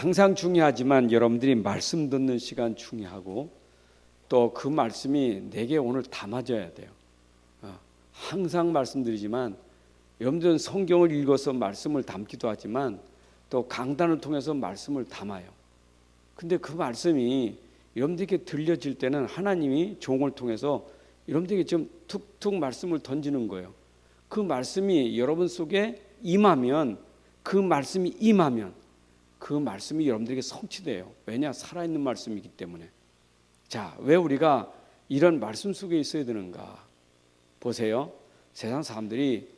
항상 중요하지만 여러분들이 말씀 듣는 시간 중요하고 또 그 말씀이 내게 오늘 담아져야 돼요. 항상 말씀드리지만 여러분들은 성경을 읽어서 말씀을 담기도 하지만 또 강단을 통해서 말씀을 담아요. 근데 그 말씀이 여러분들에게 들려질 때는 하나님이 종을 통해서 여러분들에게 좀 툭툭 말씀을 던지는 거예요. 그 말씀이 여러분 속에 임하면 그 말씀이 여러분들에게 성취돼요. 왜냐? 살아있는 말씀이기 때문에. 자, 왜 우리가 이런 말씀 속에 있어야 되는가? 보세요. 세상 사람들이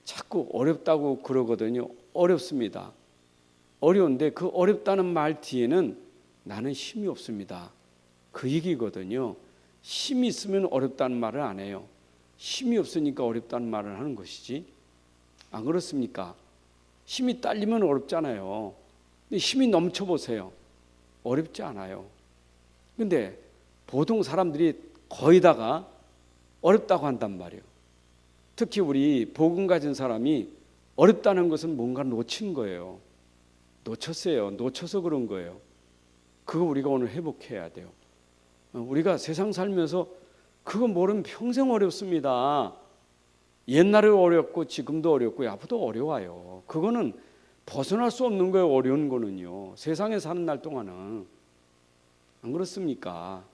자꾸 어렵다고 그러거든요. 어렵습니다. 어려운데 그 어렵다는 말 뒤에는 나는 힘이 없습니다. 그 얘기거든요. 힘이 있으면 어렵다는 말을 안 해요. 힘이 없으니까 어렵다는 말을 하는 것이지. 안 그렇습니까? 힘이 딸리면 어렵잖아요. 근데 힘이 넘쳐보세요. 어렵지 않아요. 근데 보통 사람들이 거의 다가 어렵다고 한단 말이에요. 특히 우리 복음 가진 사람이 어렵다는 것은 뭔가 놓친 거예요. 놓쳤어요. 놓쳐서 그런 거예요. 그거 우리가 오늘 회복해야 돼요. 우리가 세상 살면서 그거 모르면 평생 어렵습니다. 옛날에 어렵고 지금도 어렵고 앞으로도 어려워요. 그거는 벗어날 수 없는 거예요. 어려운 거는요. 세상에 사는 날 동안은. 안 그렇습니까?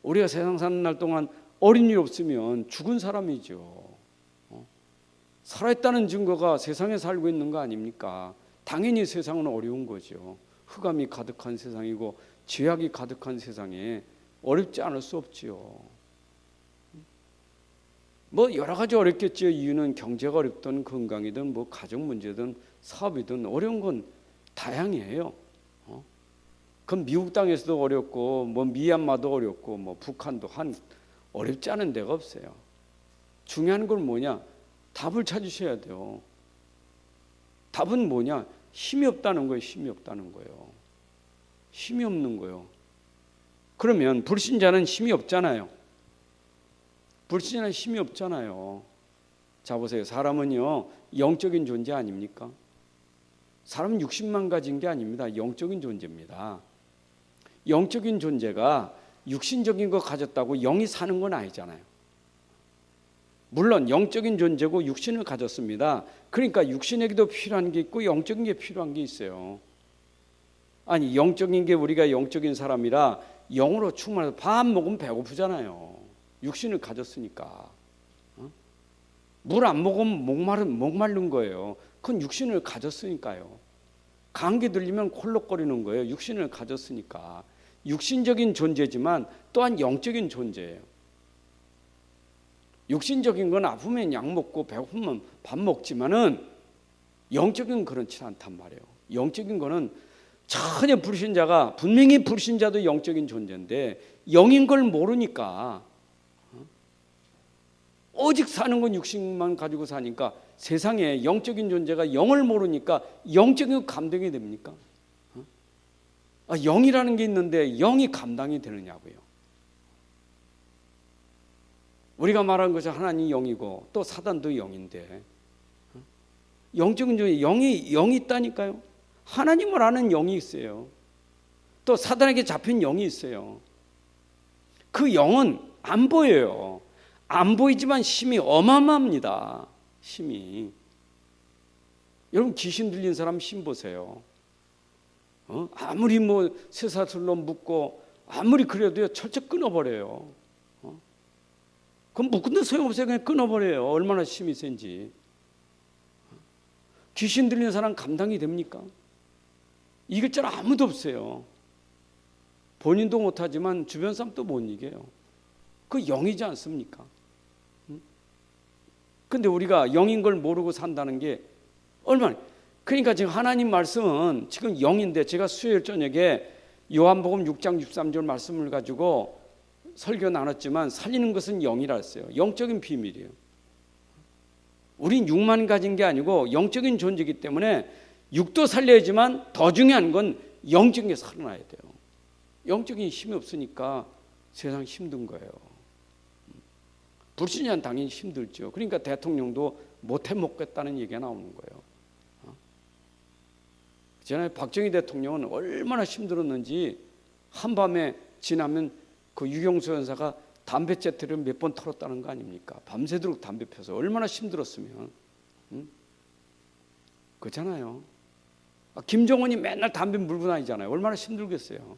우리가 세상 사는 날 동안 어린 일 없으면 죽은 사람이죠. 살아있다는 증거가 세상에 살고 있는 거 아닙니까? 당연히 세상은 어려운 거죠. 흑암이 가득한 세상이고 죄악이 가득한 세상에 어렵지 않을 수 없지요. 뭐 여러 가지 어렵겠지요. 이유는 경제가 어렵든 건강이든 뭐 가정 문제든 사업이든 어려운 건 다양해요. 그럼 미국 땅에서도 어렵고 뭐 미얀마도 어렵고 뭐 북한도 한 어렵지 않은 데가 없어요. 중요한 건 뭐냐? 답을 찾으셔야 돼요. 답은 뭐냐? 힘이 없다는 거예요. 힘이 없다는 거예요. 힘이 없는 거예요. 그러면 불신자는 힘이 없잖아요. 불신자는 힘이 없잖아요. 자 보세요. 사람은요 영적인 존재 아닙니까? 사람은 60만 가진 게 아닙니다. 영적인 존재입니다. 영적인 존재가 육신적인 거 가졌다고 영이 사는 건 아니잖아요. 물론 영적인 존재고 육신을 가졌습니다. 그러니까 육신에게도 필요한 게 있고 영적인 게 필요한 게 있어요. 아니 영적인 게 우리가 영적인 사람이라 영으로 충만해서 밥 먹으면 배고프잖아요. 육신을 가졌으니까. 물 안 먹으면 목마른 거예요. 그건 육신을 가졌으니까요. 감기 들리면 콜록거리는 거예요. 육신을 가졌으니까. 육신적인 존재지만 또한 영적인 존재예요. 육신적인 건 아프면 약 먹고 배고프면 밥 먹지만은 영적인 그렇지 않단 말이에요. 영적인 거는 전혀 불신자가 분명히 불신자도 영적인 존재인데 영인 걸 모르니까 오직 사는 건 육신만 가지고 사니까 세상에 영적인 존재가 영을 모르니까 영적인 감당이 됩니까? 영이라는 게 있는데 영이 감당이 되느냐고요. 우리가 말하는 것이 하나님이 영이고 또 사단도 영인데 영적인 존재 영이 있다니까요. 하나님을 아는 영이 있어요. 또 사단에게 잡힌 영이 있어요. 그 영은 안 보여요. 안 보이지만 힘이 어마어마합니다. 힘이. 여러분 귀신 들린 사람 힘 보세요. 아무리 뭐 쇠사슬로 묶고 아무리 그래도요 철저히 끊어버려요. 그럼 묶은데 소용없어요. 그냥 끊어버려요. 얼마나 힘이 센지. 귀신 들린 사람 감당이 됩니까? 이길 줄 아무도 없어요. 본인도 못하지만 주변 사람도 못 이겨요. 그 영이지 않습니까? 근데 우리가 영인 걸 모르고 산다는 게 얼마나. 그러니까 지금 하나님 말씀은 지금 영인데 제가 수요일 저녁에 요한복음 6장 63절 말씀을 가지고 설교 나눴지만 살리는 것은 영이라 했어요. 영적인 비밀이에요. 우린 육만 가진 게 아니고 영적인 존재이기 때문에 육도 살려야지만 더 중요한 건 영적인 게 살아나야 돼요. 영적인 힘이 없으니까 세상 힘든 거예요. 불신자는 당연히 힘들죠. 그러니까 대통령도 못해 먹겠다는 얘기가 나오는 거예요. 그잖아요. 박정희 대통령은 얼마나 힘들었는지 한밤에 지나면 그 유경수 여사가 담배 재트를 몇 번 털었다는 거 아닙니까? 밤새도록 담배 펴서 얼마나 힘들었으면. 그렇잖아요. 김정은이 맨날 담배 물고 다니잖아요. 얼마나 힘들겠어요.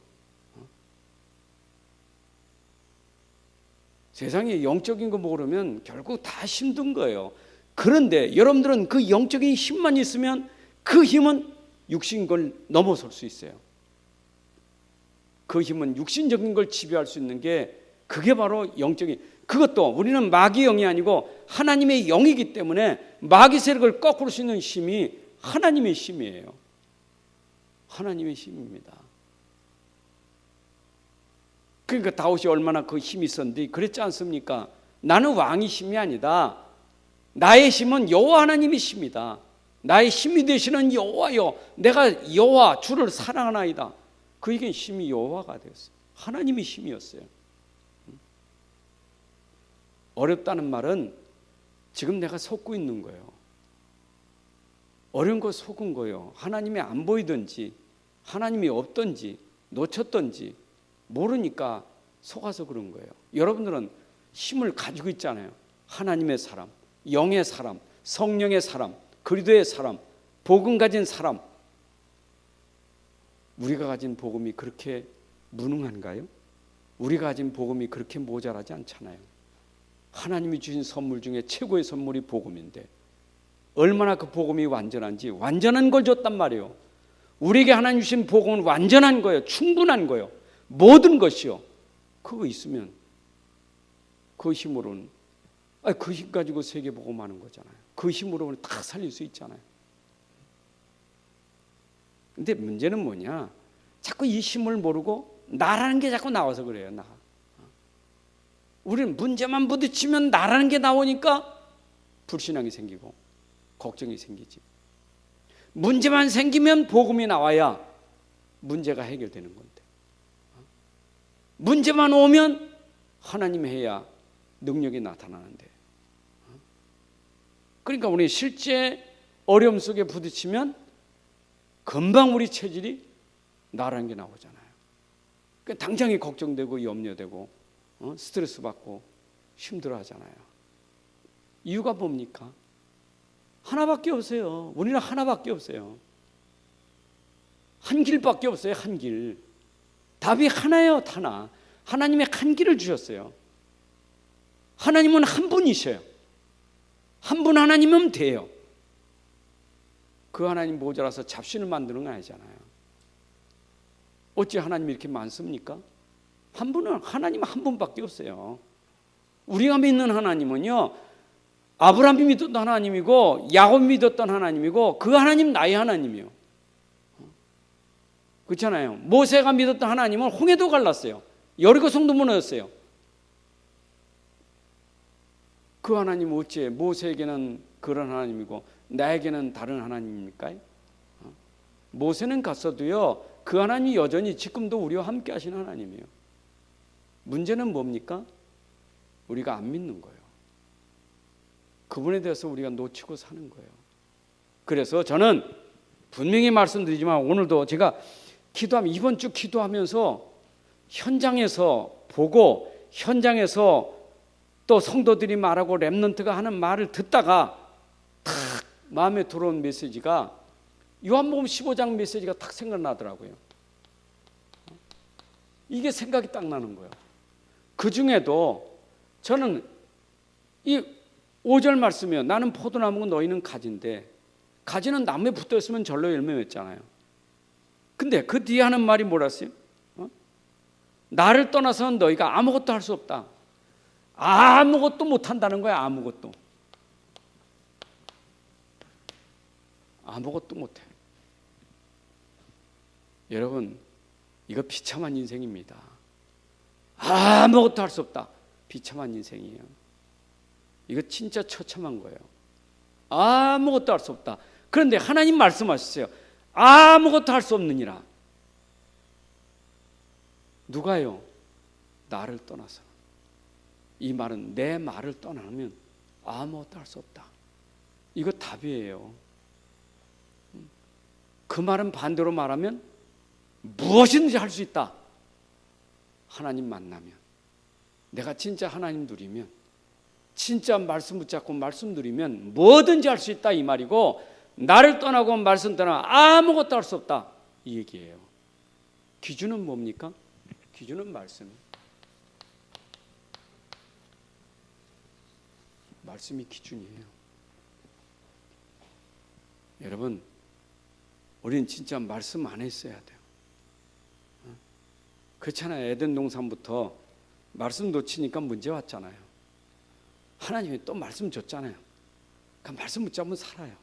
세상에 영적인 거 모르면 결국 다 힘든 거예요. 그런데 여러분들은 그 영적인 힘만 있으면 그 힘은 육신 걸 넘어설 수 있어요. 그 힘은 육신적인 걸 지배할 수 있는 게 그게 바로 영적인, 그것도 우리는 마귀의 영이 아니고 하나님의 영이기 때문에 마귀 세력을 꺾을 수 있는 힘이 하나님의 힘이에요. 하나님의 힘입니다. 그러니까 다윗이 얼마나 그 힘이 있었는데 그랬지 않습니까? 나는 왕의 힘이 아니다. 나의 힘은 여호와 하나님의 힘이다. 나의 힘이 되시는 여호와여, 내가 여호와 주를 사랑하나이다. 그에게 힘이 여호와가 되었어요. 하나님의 힘이었어요. 어렵다는 말은 지금 내가 속고 있는 거예요. 어려운 거 속은 거예요. 하나님이 안 보이든지 하나님이 없든지 놓쳤든지 모르니까 속아서 그런 거예요. 여러분들은 힘을 가지고 있잖아요. 하나님의 사람, 영의 사람, 성령의 사람, 그리스도의 사람, 복음 가진 사람. 우리가 가진 복음이 그렇게 무능한가요? 우리가 가진 복음이 그렇게 모자라지 않잖아요. 하나님이 주신 선물 중에 최고의 선물이 복음인데 얼마나 그 복음이 완전한지, 완전한 걸 줬단 말이에요. 우리에게 하나님 주신 복음은 완전한 거예요. 충분한 거예요. 모든 것이요. 그거 있으면 그 힘으로는, 그 힘 가지고 세계 복음하는 거잖아요. 그 힘으로는 다 살릴 수 있잖아요. 근데 문제는 뭐냐? 자꾸 이 힘을 모르고 나라는 게 자꾸 나와서 그래요. 나. 우리는 문제만 부딪히면 나라는 게 나오니까 불신앙이 생기고 걱정이 생기지. 문제만 생기면 복음이 나와야 문제가 해결되는 건데, 문제만 오면 하나님 해야 능력이 나타나는데, 그러니까 우리 실제 어려움 속에 부딪히면 금방 우리 체질이 나라는 게 나오잖아요. 그러니까 당장에 걱정되고 염려되고 스트레스 받고 힘들어하잖아요. 이유가 뭡니까? 하나밖에 없어요. 우리는 하나밖에 없어요. 한 길밖에 없어요. 한 길. 답이 하나예요. 하나. 하나님의 한 길을 주셨어요. 하나님은 한 분이셔요. 한 분 하나님은 돼요. 그 하나님 모자라서 잡신을 만드는 건 아니잖아요. 어찌 하나님이 이렇게 많습니까? 한 분은, 하나님 한 분밖에 없어요. 우리가 믿는 하나님은요, 아브라함이 믿었던 하나님이고 야곱이 믿었던 하나님이고 그 하나님 나의 하나님이요. 그렇잖아요. 모세가 믿었던 하나님은 홍해도 갈랐어요. 여리고 성도 무너졌어요. 그 하나님은 어찌 모세에게는 그런 하나님이고 나에게는 다른 하나님입니까? 모세는 갔어도요, 그 하나님이 여전히 지금도 우리와 함께 하시는 하나님이에요. 문제는 뭡니까? 우리가 안 믿는 거예요. 그분에 대해서 우리가 놓치고 사는 거예요. 그래서 저는 분명히 말씀드리지만 오늘도 제가 기도하면, 이번 주 기도하면서 현장에서 보고 현장에서 또 성도들이 말하고 렘넌트가 하는 말을 듣다가 탁 마음에 들어온 메시지가 요한복음 15장 메시지가 탁 생각나더라고요. 이게 생각이 딱 나는 거예요. 그 중에도 저는 이 5절 말씀이요. 나는 포도나무고 너희는 가지인데, 가지는 나무에 붙어 있으면 절로 열매 맺잖아요. 근데 그 뒤에 하는 말이 뭐랬어요? 나를 떠나서는 너희가 아무것도 할 수 없다. 아무것도 못한다는 거야. 아무것도. 아무것도 못해. 여러분, 이거 비참한 인생입니다. 아무것도 할 수 없다. 비참한 인생이에요. 이거 진짜 처참한 거예요. 아무것도 할 수 없다. 그런데 하나님 말씀하셨어요. 아무것도 할 수 없느니라. 누가요? 나를 떠나서. 이 말은 내 말을 떠나면 아무것도 할 수 없다. 이거 답이에요. 그 말은 반대로 말하면 무엇이든지 할 수 있다. 하나님 만나면, 내가 진짜 하나님 누리면, 진짜 말씀 붙잡고 말씀 누리면 뭐든지 할 수 있다 이 말이고, 나를 떠나고 말씀 떠나 아무것도 할 수 없다 이 얘기예요. 기준은 뭡니까? 기준은 말씀. 말씀이 기준이에요. 여러분, 우리는 진짜 말씀 안에 있어야 돼요. 그렇잖아요. 에덴 동산부터 말씀 놓치니까 문제 왔잖아요. 하나님이 또 말씀 줬잖아요. 그 말씀 붙잡으면 살아요.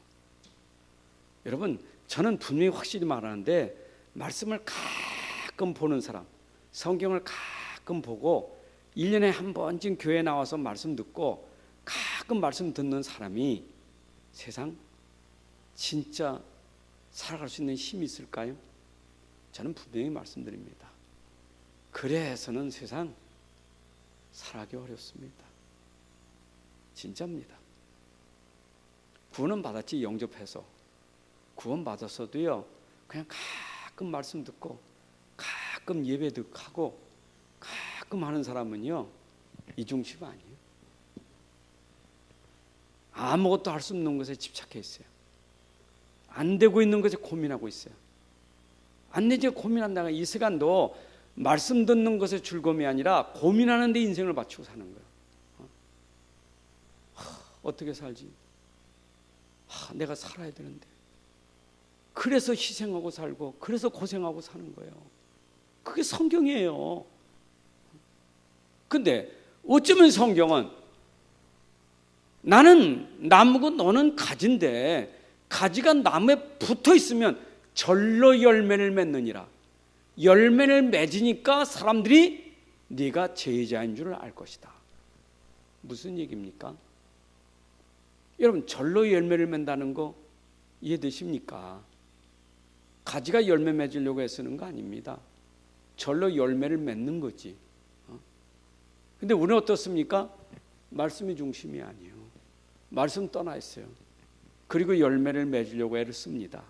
여러분, 저는 분명히 확실히 말하는데, 말씀을 가끔 보는 사람, 성경을 가끔 보고 1년에 한 번쯤 교회 나와서 말씀 듣고 가끔 말씀 듣는 사람이 세상 진짜 살아갈 수 있는 힘이 있을까요? 저는 분명히 말씀드립니다. 그래서는 세상 살아가기 어렵습니다. 진짜입니다. 구원은 받았지, 영접해서. 구원 받았어도요, 그냥 가끔 말씀 듣고 가끔 예배 듣고 하고 가끔 하는 사람은요, 이중심 아니에요. 아무것도 할 수 없는 것에 집착해 있어요. 안 되고 있는 것에 고민하고 있어요. 안 되지 고민한다가 이 시간도 말씀 듣는 것에 즐거움이 아니라 고민하는 데 인생을 바치고 사는 거예요. 어떻게 살지? 내가 살아야 되는데. 그래서 희생하고 살고, 그래서 고생하고 사는 거예요. 그게 성경이에요. 근데 어쩌면 성경은 나는 나무고 너는 가지인데, 가지가 나무에 붙어 있으면 절로 열매를 맺느니라. 열매를 맺으니까 사람들이 네가 제자인 줄을 알 것이다. 무슨 얘기입니까? 여러분, 절로 열매를 맺는다는 거 이해되십니까? 가지가 열매 맺으려고 애쓰는 거 아닙니다. 절로 열매를 맺는 거지. 근데 우리는 어떻습니까? 말씀이 중심이 아니에요. 말씀 떠나 있어요. 그리고 열매를 맺으려고 애를 씁니다.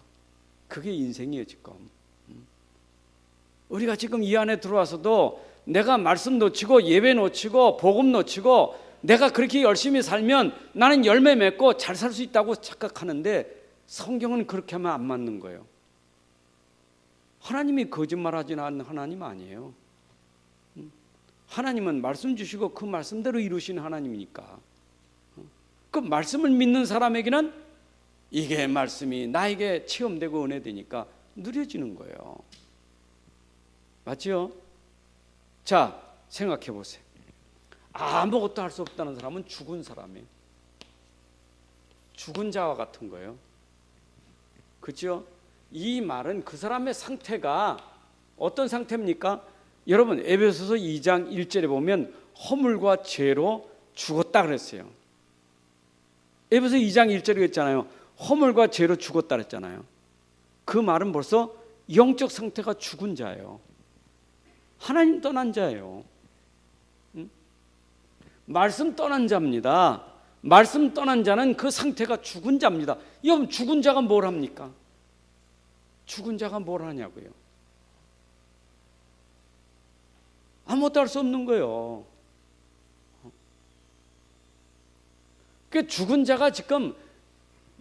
그게 인생이에요. 지금 우리가 지금 이 안에 들어와서도 내가 말씀 놓치고 예배 놓치고 복음 놓치고 내가 그렇게 열심히 살면 나는 열매 맺고 잘 살 수 있다고 착각하는데, 성경은 그렇게 하면 안 맞는 거예요. 하나님이 거짓말하지는 않는 하나님 아니에요. 하나님은 말씀 주시고 그 말씀대로 이루시는 하나님이니까. 그 말씀을 믿는 사람에게는 이게 말씀이 나에게 체험되고 은혜되니까 누려지는 거예요. 맞죠? 자, 생각해 보세요. 아무것도 할 수 없다는 사람은 죽은 사람이에요. 죽은 자와 같은 거예요. 그렇죠? 이 말은 그 사람의 상태가 어떤 상태입니까? 여러분, 에베소서 2장 1절에 보면 허물과 죄로 죽었다 그랬어요. 에베소서 2장 1절에 그랬잖아요. 허물과 죄로 죽었다 그랬잖아요. 그 말은 벌써 영적 상태가 죽은 자예요. 하나님 떠난 자예요. 말씀 떠난 자입니다. 말씀 떠난 자는 그 상태가 죽은 자입니다. 여러분, 죽은 자가 뭘 합니까? 죽은 자가 뭘 하냐고요? 아무것도 할 수 없는 거예요. 그 죽은 자가 지금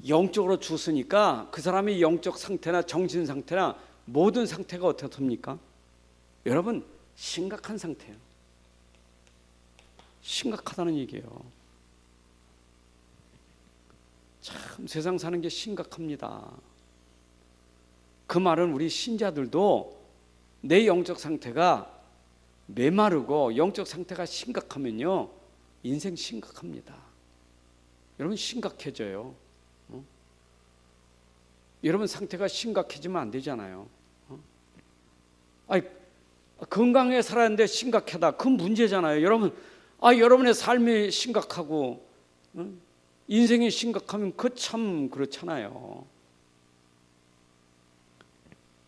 영적으로 죽으니까 그 사람의 영적 상태나 정신 상태나 모든 상태가 어떻습니까? 여러분, 심각한 상태예요. 심각하다는 얘기예요. 참 세상 사는 게 심각합니다. 그 말은 우리 신자들도 내 영적 상태가 메마르고 영적 상태가 심각하면요, 인생 심각합니다. 여러분, 심각해져요. 여러분 상태가 심각해지면 안 되잖아요. 건강하게 살았는데 심각하다, 그건 문제잖아요. 여러분, 여러분의 삶이 심각하고 인생이 심각하면 그 참 그렇잖아요.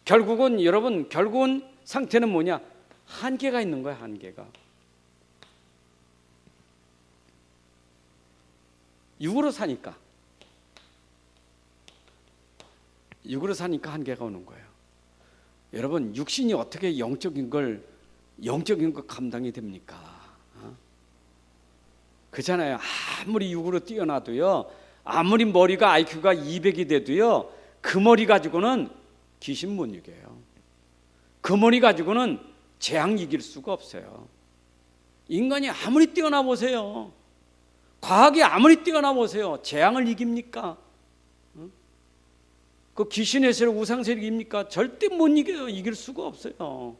결국은 상태는 뭐냐? 한계가 있는 거야. 한계가. 육으로 사니까. 육으로 사니까 한계가 오는 거예요. 여러분, 육신이 어떻게 영적인 거 감당이 됩니까? 그렇잖아요. 아무리 육으로 뛰어나도요, 아무리 머리가 IQ가 200이 돼도요, 그 머리 가지고는 귀신 못 이겨요. 그 머리 가지고는 재앙 이길 수가 없어요. 인간이 아무리 뛰어나 보세요, 과학이 아무리 뛰어나 보세요, 재앙을 이깁니까? 그 귀신의 세력, 우상 세력이 입니까? 절대 못 이겨요. 이길 수가 없어요.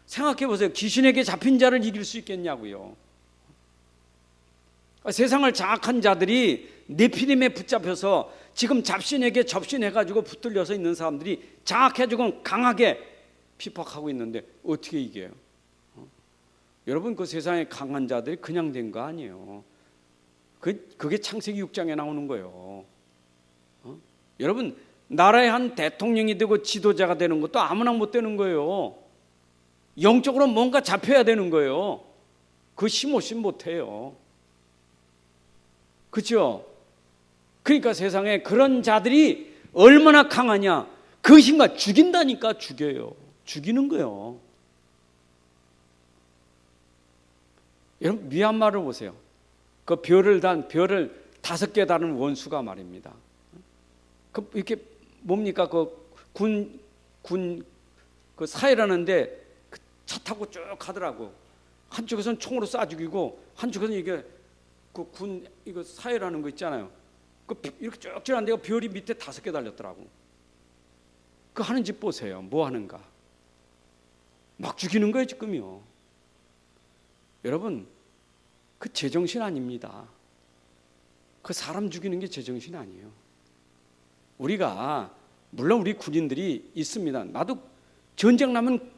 생각해 보세요. 귀신에게 잡힌 자를 이길 수 있겠냐고요. 세상을 장악한 자들이 네피림에 붙잡혀서 지금 잡신에게 접신해가지고 붙들려서 있는 사람들이 장악해주고 강하게 핍박하고 있는데 어떻게 이겨요? 여러분, 그 세상에 강한 자들이 그냥 된 거 아니에요. 그게 창세기 6장에 나오는 거예요. 여러분, 나라의 한 대통령이 되고 지도자가 되는 것도 아무나 못 되는 거예요. 영적으로 뭔가 잡혀야 되는 거예요. 그 힘없이 못해요. 그렇죠? 그러니까 세상에 그런 자들이 얼마나 강하냐, 그 힘과 죽인다니까. 죽여요. 죽이는 거예요. 여러분, 미얀마를 보세요. 그 별을 5개 다른 원수가 말입니다. 그 이렇게 뭡니까? 그 사회라는데 그 차 타고 쭉 가더라고. 한쪽에서는 총으로 쏴 죽이고, 한쪽에서는 이게 이거 사회라는 거 있잖아요. 이렇게 쭉 지나는데 별이 밑에 5개 달렸더라고. 그 하는 짓 보세요. 뭐 하는가? 막 죽이는 거예요, 지금요. 여러분, 그 제정신 아닙니다. 그 사람 죽이는 게 제정신 아니에요. 우리가, 물론 우리 군인들이 있습니다. 나도 전쟁 나면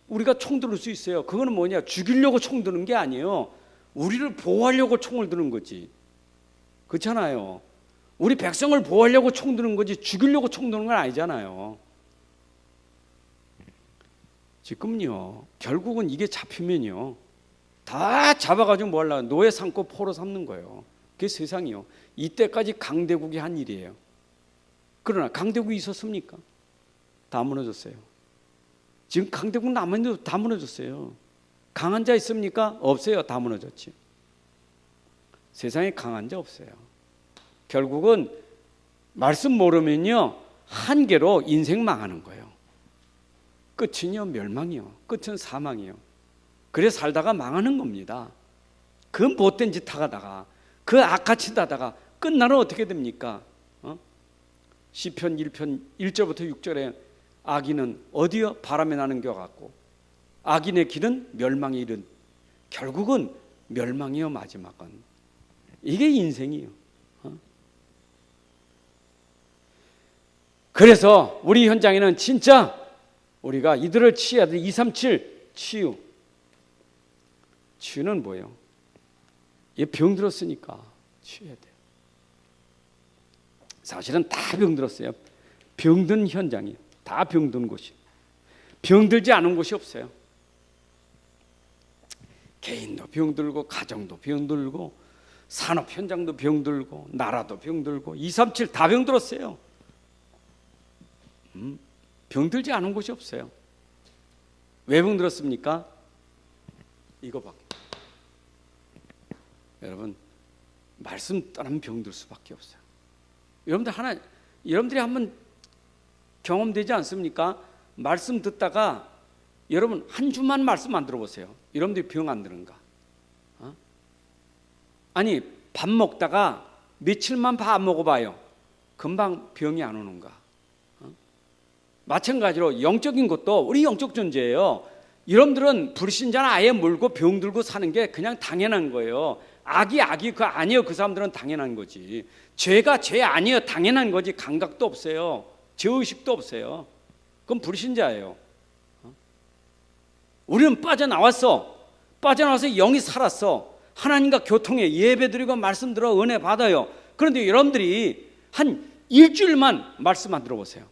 우리가 총 들을 수 있어요. 그거는 뭐냐? 죽이려고 총 드는 게 아니에요. 우리를 보호하려고 총을 드는 거지. 그렇잖아요. 우리 백성을 보호하려고 총 드는 거지, 죽이려고 총 드는 건 아니잖아요. 지금요, 결국은 이게 잡히면요, 다 잡아가지고 뭐 하려고? 노예 삼고 포로 삼는 거예요. 그게 세상이요. 이때까지 강대국이 한 일이에요. 그러나 강대국이 있었습니까? 다 무너졌어요. 지금 강대국 남았는데도 다 무너졌어요. 강한 자 있습니까? 없어요. 다 무너졌지. 세상에 강한 자 없어요. 결국은 말씀 모르면요, 한계로 인생 망하는 거예요. 끝은요, 멸망이요. 끝은 사망이요. 그래 살다가 망하는 겁니다. 그 못된 짓 하다가, 그 악한 짓 하다가 끝나면 어떻게 됩니까? 시편 1편 1절부터 6절에 악인은 어디요? 바람에 나는 겨 같고, 악인의 길은 멸망에 이른, 결국은 멸망이요, 마지막은. 이게 인생이요. 그래서 우리 현장에는 진짜 우리가 이들을 치유해야 돼. 237 치유. 치유는 뭐예요? 얘 병들었으니까 치유해야 돼요. 사실은 다 병들었어요. 병든 현장이에요. 다 병든 곳이. 병들지 않은 곳이 없어요. 개인도 병들고, 가정도 병들고, 산업 현장도 병들고, 나라도 병들고, 237 다 병들었어요. 병들지 않은 곳이 없어요. 왜 병들었습니까? 이거밖에. 여러분, 말씀 떠나면 병들 수밖에 없어요. 여러분들이 한번 경험되지 않습니까? 말씀 듣다가 여러분 한 주만 말씀 안 들어보세요. 여러분들이 병 안 드는가? 아니, 밥 먹다가 며칠만 밥 안 먹어봐요. 금방 병이 안 오는가? 마찬가지로 영적인 것도 우리 영적 존재예요. 여러분들은 불신자는 아예 물고 병들고 사는 게 그냥 당연한 거예요. 악이 그 아니에요. 그 사람들은 당연한 거지. 죄가 죄 아니에요. 당연한 거지. 감각도 없어요. 죄의식도 없어요. 그건 불신자예요. 우리는 빠져나와서 영이 살았어. 하나님과 교통해, 예배드리고 말씀 들어 은혜 받아요. 그런데 여러분들이 한 일주일만 말씀 안 들어보세요.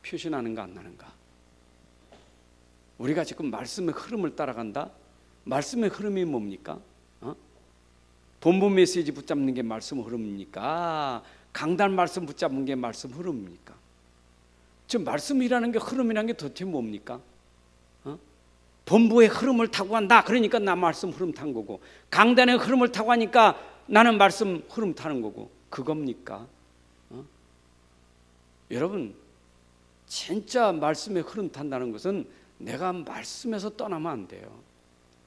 표시 나는가 안 나는가? 우리가 지금 말씀의 흐름을 따라간다? 말씀의 흐름이 뭡니까? 본문 메시지 붙잡는 게 말씀의 흐름입니까? 강단 말씀 붙잡은 게 말씀 흐름입니까? 지금 말씀이라는 게 흐름이라는 게 도대체 뭡니까? 본부의 흐름을 타고 간다. 그러니까 나 말씀 흐름 탄 거고, 강단의 흐름을 타고 가니까 나는 말씀 흐름 타는 거고, 그겁니까? 여러분, 진짜 말씀의 흐름 탄다는 것은 내가 말씀에서 떠나면 안 돼요.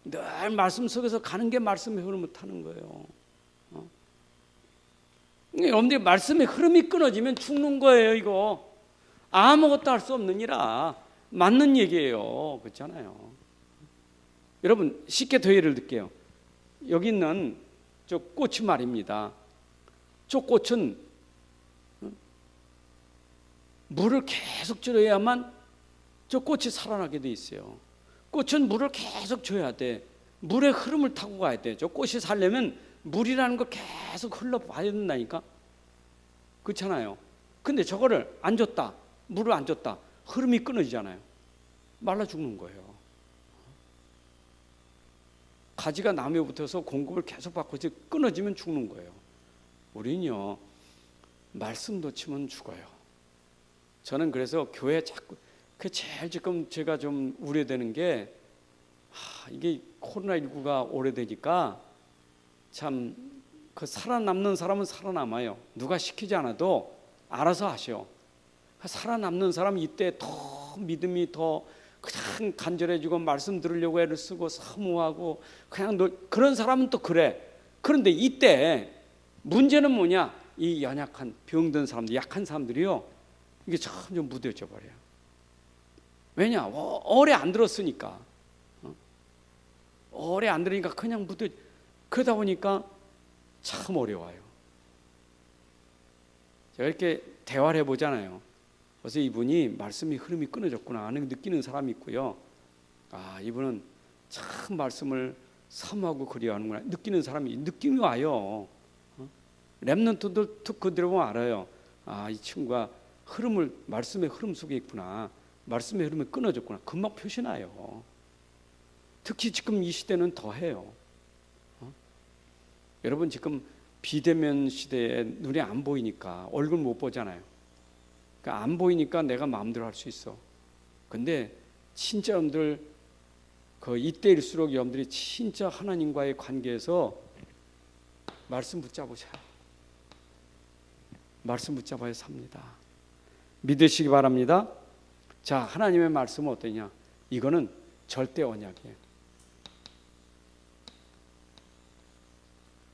늘 말씀 속에서 가는 게 말씀의 흐름을 타는 거예요. 여러분들이 말씀의 흐름이 끊어지면 죽는 거예요. 이거 아무것도 할 수 없느니라. 맞는 얘기예요. 그렇잖아요. 여러분, 쉽게 더 예를 들게요. 여기 있는 저 꽃이 말입니다. 저 꽃은 물을 계속 줘야만 저 꽃이 살아나게 돼 있어요. 꽃은 물을 계속 줘야 돼. 물의 흐름을 타고 가야 돼. 저 꽃이 살려면 물이라는 걸 계속 흘러봐야 된다니까. 그렇잖아요. 근데 저거를 안 줬다, 물을 안 줬다, 흐름이 끊어지잖아요. 말라 죽는 거예요. 가지가 나무에 붙어서 공급을 계속 받고 끊어지면 죽는 거예요. 우리는요, 말씀 놓치면 죽어요. 저는 그래서 교회 자꾸 제일 지금 제가 좀 우려되는 게 이게 코로나19가 오래되니까 참 그 살아남는 사람은 살아남아요. 누가 시키지 않아도 알아서 하셔. 살아남는 사람은 이때 더 믿음이 더 그냥 간절해지고 말씀 들으려고 애를 쓰고 사모하고 그냥 그런 사람은 또 그래. 그런데 이때 문제는 뭐냐? 이 연약한 병든 사람들, 약한 사람들이요, 이게 점점 무뎌져 버려요. 왜냐? 오래 안 들었으니까. 오래 안 들으니까 그냥 무뎌. 그러다 보니까 참 어려워요. 제가 이렇게 대화를 해보잖아요. 그래서 이분이 말씀이 흐름이 끊어졌구나 하는 느끼는 사람이 있고요. 이분은 참 말씀을 사모하고 그리워하는구나 느끼는 사람이 느낌이 와요. 렘넌트들 특 들어보면 알아요. 이 친구가 말씀의 흐름 속에 있구나. 말씀의 흐름이 끊어졌구나. 금방 표시나요. 특히 지금 이 시대는 더해요. 여러분, 지금 비대면 시대에 눈에 안 보이니까 얼굴 못 보잖아요. 그러니까 안 보이니까 내가 마음대로 할 수 있어. 근데 진짜 여러분들 이때일수록 여러분들이 진짜 하나님과의 관계에서 말씀 붙잡으셔야, 말씀 붙잡아야 삽니다. 믿으시기 바랍니다. 자, 하나님의 말씀은 어떠냐? 이거는 절대 언약이에요.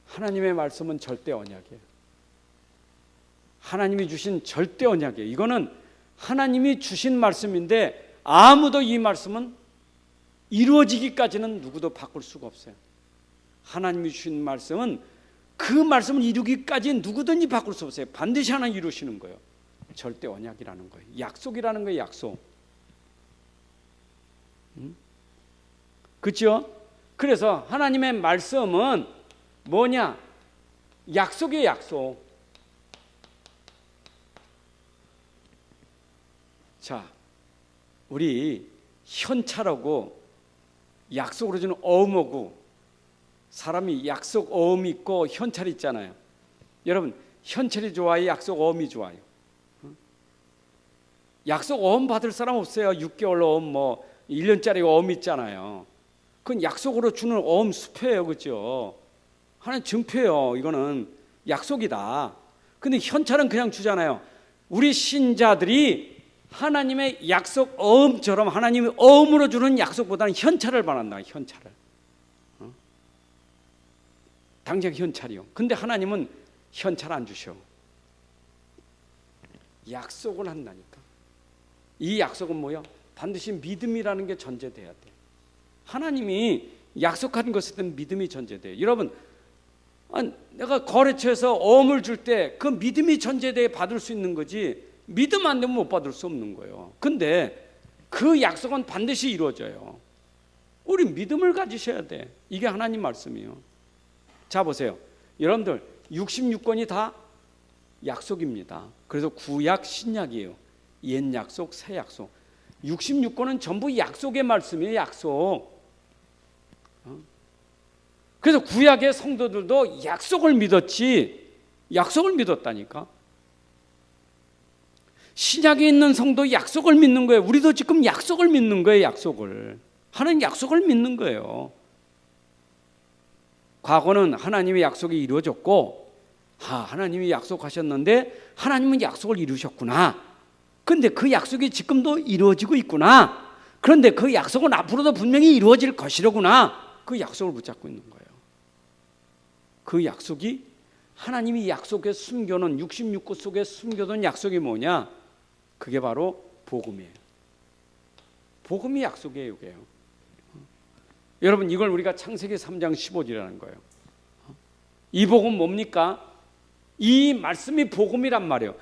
하나님의 말씀은 절대 언약이에요. 하나님이 주신 절대 언약이에요. 이거는 하나님이 주신 말씀인데 아무도 이 말씀은 이루어지기까지는 누구도 바꿀 수가 없어요. 하나님이 주신 말씀은 그 말씀을 이루기까지 누구든지 바꿀 수 없어요. 반드시 하나님 이루시는 거예요. 절대 언약이라는 거예요. 약속이라는 거예요. 약속. 그렇죠? 그래서 하나님의 말씀은 뭐냐? 약속이에요. 약속. 자, 우리 현찰하고 약속으로 주는 어음하고, 사람이 약속 어음 있고 현찰 있잖아요. 여러분, 현찰이 좋아요? 약속 어음이 좋아요? 약속 어음 받을 사람 없어요. 6개월 어음, 1년짜리 어음 있잖아요. 그건 약속으로 주는 어음 수표예요. 그렇죠? 하나님 증표예요. 이거는 약속이다. 근데 현찰은 그냥 주잖아요. 우리 신자들이 하나님의 약속 어음처럼 하나님의 어음으로 주는 약속보다는 현찰을 바란다. 현찰을. 당장 현찰이요. 근데 하나님은 현찰 안 주셔. 약속을 한다니까. 이 약속은 뭐야? 반드시 믿음이라는 게 전제돼야 돼. 하나님이 약속한 것에 대한 믿음이 전제돼요. 여러분, 내가 거래처에서 어음을 줄 때 그 믿음이 전제돼야 받을 수 있는 거지, 믿음 안 되면 못 받을 수 없는 거예요. 근데 그 약속은 반드시 이루어져요. 우리 믿음을 가지셔야 돼. 이게 하나님 말씀이에요. 자, 보세요. 여러분들 66권이 다 약속입니다. 그래서 구약 신약이에요. 옛 약속, 새 약속. 66권은 전부 약속의 말씀이에요. 약속. 그래서 구약의 성도들도 약속을 믿었지, 약속을 믿었다니까. 신약에 있는 성도 약속을 믿는 거예요. 우리도 지금 약속을 믿는 거예요. 약속을. 하나님 약속을 믿는 거예요. 과거는 하나님의 약속이 이루어졌고 하나님이 약속하셨는데 하나님은 약속을 이루셨구나. 그런데 그 약속이 지금도 이루어지고 있구나. 그런데 그 약속은 앞으로도 분명히 이루어질 것이로구나. 그 약속을 붙잡고 있는 거예요. 그 약속이 하나님이 약속에 숨겨놓은 66구 속에 숨겨둔 약속이 뭐냐? 그게 바로 복음이에요. 복음이 약속이에요. 이게요. 여러분 이걸 우리가 창세기 3장 15절이라는 거예요. 이 복음 뭡니까? 이 말씀이 복음이란 말이에요.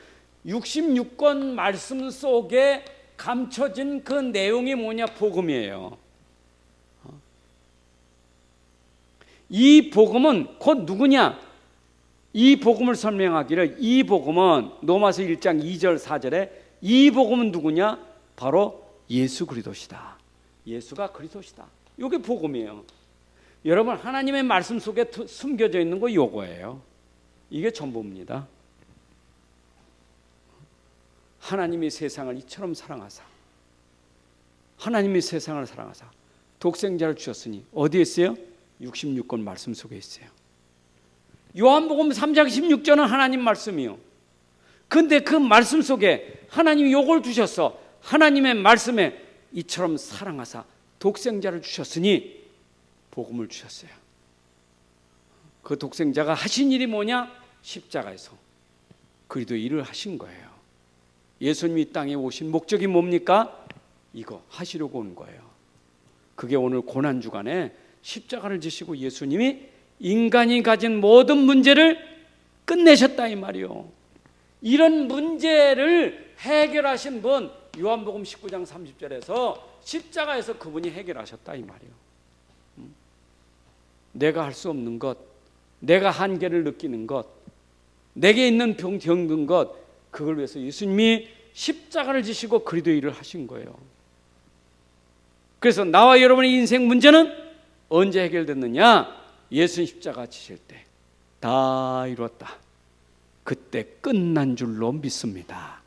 66권 말씀 속에 감춰진 그 내용이 뭐냐? 복음이에요. 이 복음은 곧 누구냐? 이 복음을 설명하기를 이 복음은 로마서 1장 2절 4절에 이 복음은 누구냐? 바로 예수 그리스도시다. 예수가 그리스도시다. 이게 복음이에요. 여러분 하나님의 말씀 속에 숨겨져 있는 거 요거예요. 이게 전부입니다. 하나님이 세상을 이처럼 사랑하사 하나님이 세상을 사랑하사 독생자를 주셨으니 어디에 있어요? 66권 말씀 속에 있어요. 요한복음 3장 16절은 하나님 말씀이요. 근데 그 말씀 속에 하나님이 요걸 주셨어. 하나님의 말씀에 이처럼 사랑하사 독생자를 주셨으니 복음을 주셨어요. 그 독생자가 하신 일이 뭐냐? 십자가에서 그리스도의 일을 하신 거예요. 예수님이 이 땅에 오신 목적이 뭡니까? 이거 하시려고 온 거예요. 그게 오늘 고난주간에 십자가를 지시고 예수님이 인간이 가진 모든 문제를 끝내셨다 이 말이요. 이런 문제를 해결하신 분 요한복음 19장 30절에서 십자가에서 그분이 해결하셨다 이 말이요. 내가 할 수 없는 것, 내가 한계를 느끼는 것, 내게 있는 병든 것, 그걸 위해서 예수님이 십자가를 지시고 그리스도의 일을 하신 거예요. 그래서 나와 여러분의 인생 문제는 언제 해결됐느냐? 예수님 십자가 지실 때 다 이루었다. 그때 끝난 줄로 믿습니다.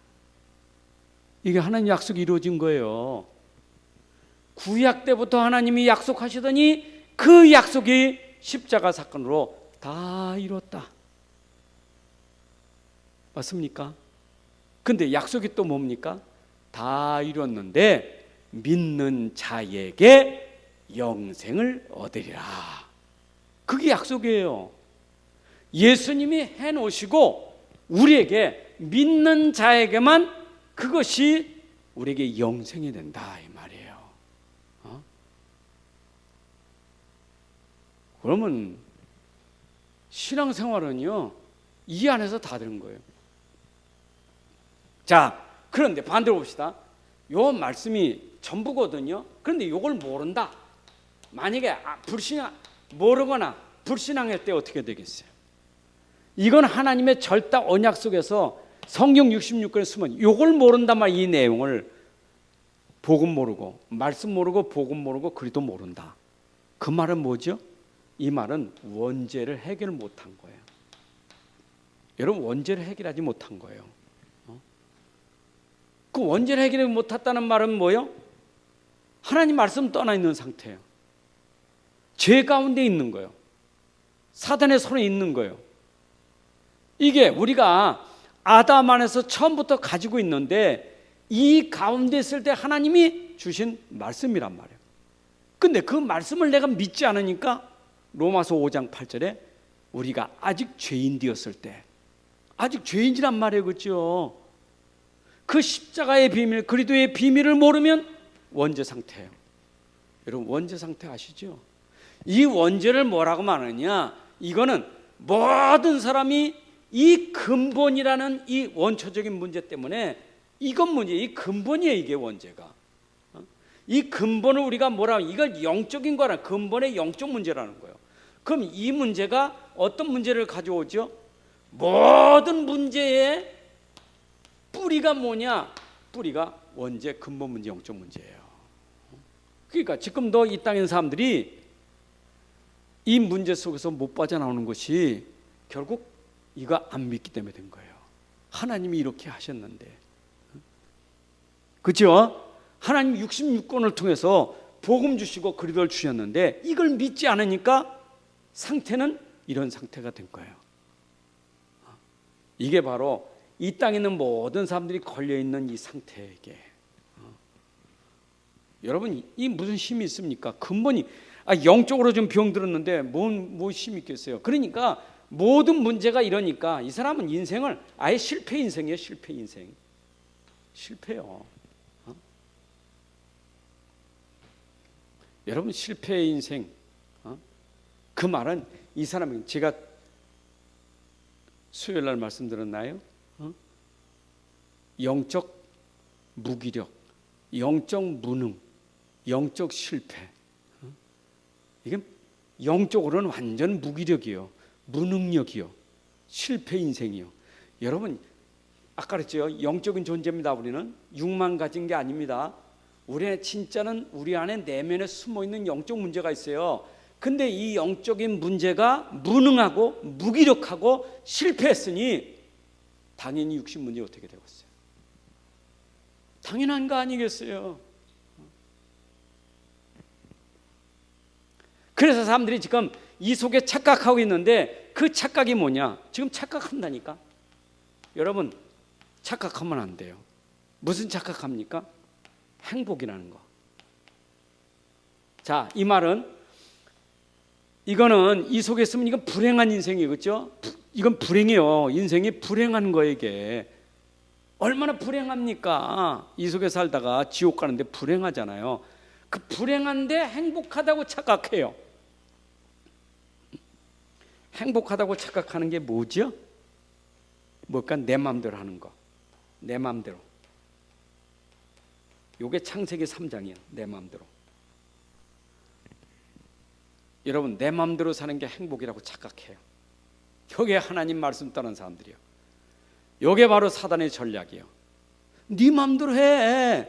이게 하나님 약속이 이루어진 거예요. 구약 때부터 하나님이 약속하시더니 그 약속이 십자가 사건으로 다 이루었다. 맞습니까? 근데 약속이 또 뭡니까? 다 이뤘는데 믿는 자에게 영생을 얻으리라. 그게 약속이에요. 예수님이 해놓으시고 우리에게 믿는 자에게만 그것이 우리에게 영생이 된다 이 말이에요. 그러면 신앙생활은요 이 안에서 다 되는 거예요. 자, 그런데 반대로 봅시다. 요 말씀이 전부거든요. 그런데 이걸 모른다. 만약에 모르거나 불신앙할 때 어떻게 되겠어요? 이건 하나님의 절대 언약 속에서 성경 66권에 쓰면 이걸 모른단 말이에요. 이 내용을 복음 모르고 말씀 모르고 복음 모르고 그리스도 모른다. 그 말은 뭐죠? 이 말은 원죄를 해결 못한 거예요. 여러분 원죄를 해결하지 못한 거예요. 그 원죄를 해결을 못했다는 말은 뭐예요? 하나님 말씀 떠나 있는 상태예요. 죄 가운데 있는 거예요. 사단의 손에 있는 거예요. 이게 우리가 아담 안에서 처음부터 가지고 있는데 이 가운데 있을 때 하나님이 주신 말씀이란 말이에요. 근데 그 말씀을 내가 믿지 않으니까 로마서 5장 8절에 우리가 아직 죄인 되었을 때 아직 죄인이란 말이에요. 그렇죠? 그 십자가의 비밀, 그리스도의 비밀을 모르면 원죄 상태예요. 여러분 원죄 상태 아시죠? 이 원죄를 뭐라고 말하느냐? 이거는 모든 사람이 이 근본이라는 이 원초적인 문제 때문에 이건 문제, 이 근본이에요. 이게 원죄가. 이 근본을 우리가 뭐라 하면 이걸 영적인 거라 근본의 영적 문제라는 거예요. 그럼 이 문제가 어떤 문제를 가져오죠? 모든 문제의 뿌리가 뭐냐? 뿌리가 원죄, 근본 문제, 영적 문제예요. 그러니까 지금도 이 땅에 있는 사람들이 이 문제 속에서 못 빠져나오는 것이 결국 이거 안 믿기 때문에 된 거예요. 하나님이 이렇게 하셨는데 그렇죠? 하나님 66권을 통해서 복음 주시고 그리스도를 주셨는데 이걸 믿지 않으니까 상태는 이런 상태가 된 거예요. 이게 바로 이 땅에 있는 모든 사람들이 걸려있는 이 상태에게 여러분 이 무슨 힘이 있습니까? 근본이 영적으로 좀 병들었는데 뭐 힘이 있겠어요? 그러니까 모든 문제가 이러니까 이 사람은 인생을 아예 실패 인생이에요. 실패 인생. 실패요. 여러분 실패 인생 그 말은 이 사람은 제가 수요일 날 말씀드렸나요? 영적 무기력, 영적 무능, 영적 실패. 이게 영적으로는 완전 무기력이요, 무능력이요, 실패 인생이요. 여러분 아까 그랬죠. 영적인 존재입니다. 우리는 육만 가진 게 아닙니다. 우리는 진짜는 우리 안에 내면에 숨어있는 영적 문제가 있어요. 근데 이 영적인 문제가 무능하고 무기력하고 실패했으니 당연히 육신 문제 어떻게 되겠어요? 당연한 거 아니겠어요? 그래서 사람들이 지금 이 속에 착각하고 있는데 그 착각이 뭐냐? 지금 착각한다니까. 여러분 착각하면 안 돼요. 무슨 착각합니까? 행복이라는 거. 자, 이 말은 이거는 이 속에 있으면 이건 불행한 인생이에요. 그렇죠? 이건 불행이에요. 인생이 불행한 거에게 얼마나 불행합니까? 이 속에 살다가 지옥 가는데 불행하잖아요. 그 불행한데 행복하다고 착각해요. 행복하다고 착각하는 게 뭐죠? 뭘까? 내 마음대로 하는 거. 내 마음대로. 요게 창세기 3장이에요. 내 마음대로. 여러분 내 마음대로 사는 게 행복이라고 착각해요. 여기에 하나님 말씀 따르는 사람들이요. 요게 바로 사단의 전략이에요. 네 마음대로 해.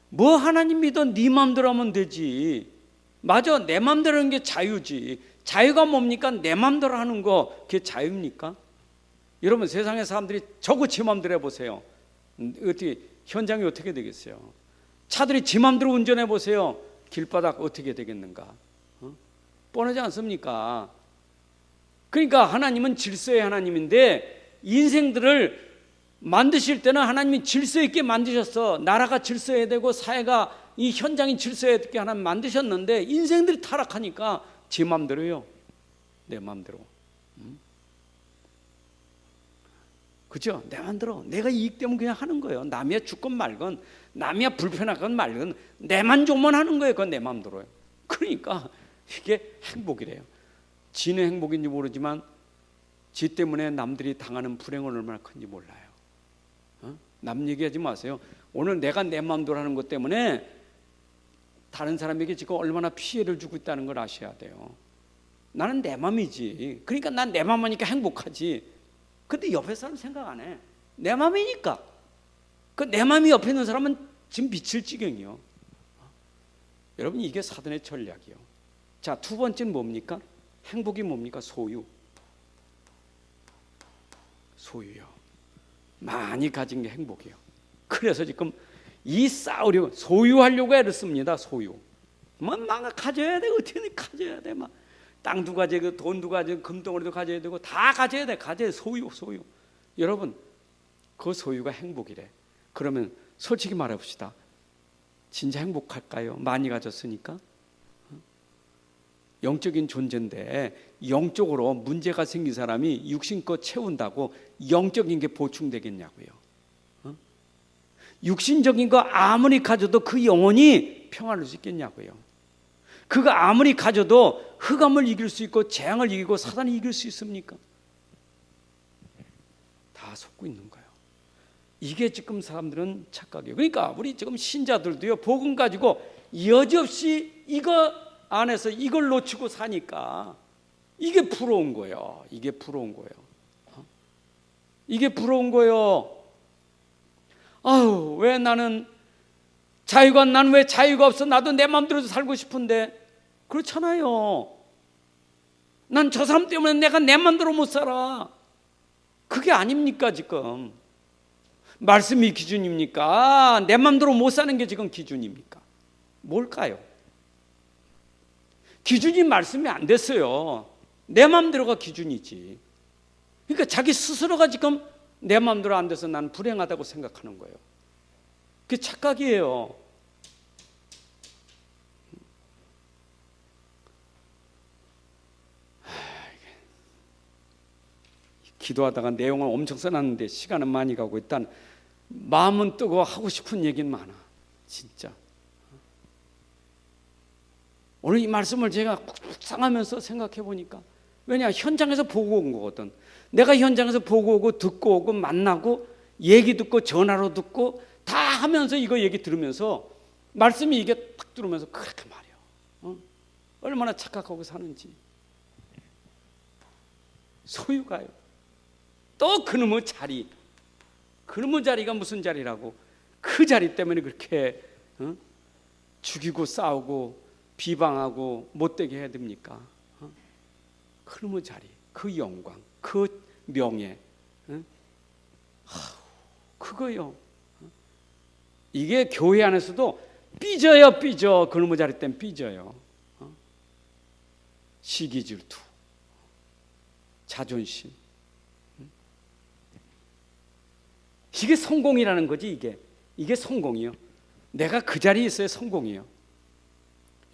뭐 하나님 믿어 네 마음대로 하면 되지. 맞아, 내 마음대로 하는 게 자유지. 자유가 뭡니까? 내 마음대로 하는 거 그게 자유입니까? 여러분 세상의 사람들이 저거 지 마음대로 해보세요. 어떻게 현장이 어떻게 되겠어요? 차들이 지 마음대로 운전해 보세요. 길바닥 어떻게 되겠는가? 뻔하지 않습니까? 그러니까 하나님은 질서의 하나님인데 인생들을 만드실 때는 하나님이 질서 있게 만드셨어. 나라가 질서해야 되고 사회가 이 현장이 질서해야 되게 하나님 만드셨는데 인생들이 타락하니까 지 마음대로요. 내 마음대로. 그죠? 내 마음대로. 내가 이익 때문에 그냥 하는 거예요. 남이야 죽건 말건 남이야 불편하건 말건 내 만족만 하는 거예요. 그건 내 마음대로요. 그러니까 이게 행복이래요. 지는 행복인지 모르지만 지 때문에 남들이 당하는 불행은 얼마나 큰지 몰라요. 남 얘기하지 마세요. 오늘 내가 내 마음대로 하는 것 때문에 다른 사람에게 지금 얼마나 피해를 주고 있다는 걸 아셔야 돼요. 나는 내 마음이지. 그러니까 난 내 마음 하니까 행복하지. 근데 옆에 사람 생각 안 해. 내 마음이니까. 그 내 마음이 옆에 있는 사람은 지금 미칠 지경이요. 여러분 이게 사단의 전략이요. 자, 두 번째는 뭡니까? 행복이 뭡니까? 소유. 소유요. 많이 가진 게 행복이에요. 그래서 지금 이 싸우려고 소유하려고 애를 씁니다. 소유. 막 가져야 돼. 어떻게 가져야 돼. 막 땅도 가져야 되고 돈도 가져야 되고 금덩어리도 가져야 되고 다 가져야 돼. 가져야 돼. 소유. 여러분 그 소유가 행복이래. 그러면 솔직히 말해봅시다. 진짜 행복할까요? 많이 가졌으니까. 영적인 존재인데 영적으로 문제가 생긴 사람이 육신껏 채운다고 영적인 게 보충되겠냐고요. 육신적인 거 아무리 가져도 그 영혼이 평안할 수 있겠냐고요. 그거 아무리 가져도 흑암을 이길 수 있고 재앙을 이기고 사단을 이길 수 있습니까? 다 속고 있는 거예요. 이게 지금 사람들은 착각이에요. 그러니까 우리 지금 신자들도요, 복음 가지고 여지없이 이거 안에서 이걸 놓치고 사니까 이게 부러운 거예요. 이게 부러운 거예요. 이게 부러운 거예요. 아유, 왜 나는 자유가, 난 왜 자유가 없어? 나도 내 마음대로 살고 싶은데. 그렇잖아요. 난 저 사람 때문에 내가 내 마음대로 못 살아. 그게 아닙니까 지금? 말씀이 기준입니까? 내 마음대로 못 사는 게 지금 기준입니까? 뭘까요? 기준이 말씀이 안 됐어요. 내 마음대로가 기준이지. 그러니까 자기 스스로가 지금 내 마음대로 안 돼서 나는 불행하다고 생각하는 거예요. 그게 착각이에요. 기도하다가 내용을 엄청 써놨는데 시간은 많이 가고 일단 마음은 뜨고 하고 싶은 얘기는 많아. 진짜. 오늘 이 말씀을 제가 묵상하면서 생각해 보니까, 왜냐, 현장에서 보고 온 거거든. 내가 현장에서 보고 오고 듣고 오고 만나고 얘기 듣고 전화로 듣고 다 하면서 이거 얘기 들으면서 말씀이 이게 딱 들으면서 그렇게 말이야. 얼마나 착각하고 사는지. 소유가요. 또 그놈의 자리, 그놈의 자리가 무슨 자리라고, 그 자리 때문에 그렇게 죽이고 싸우고 비방하고 못되게 해야 됩니까? 그놈의 자리, 그 영광, 그 명예, 그거요. 이게 교회 안에서도 삐져요. 삐져. 그놈의 자리 때문에 삐져요. 시기 질투, 자존심. 이게 성공이라는 거지. 이게 성공이요. 내가 그 자리에 있어야 성공이요.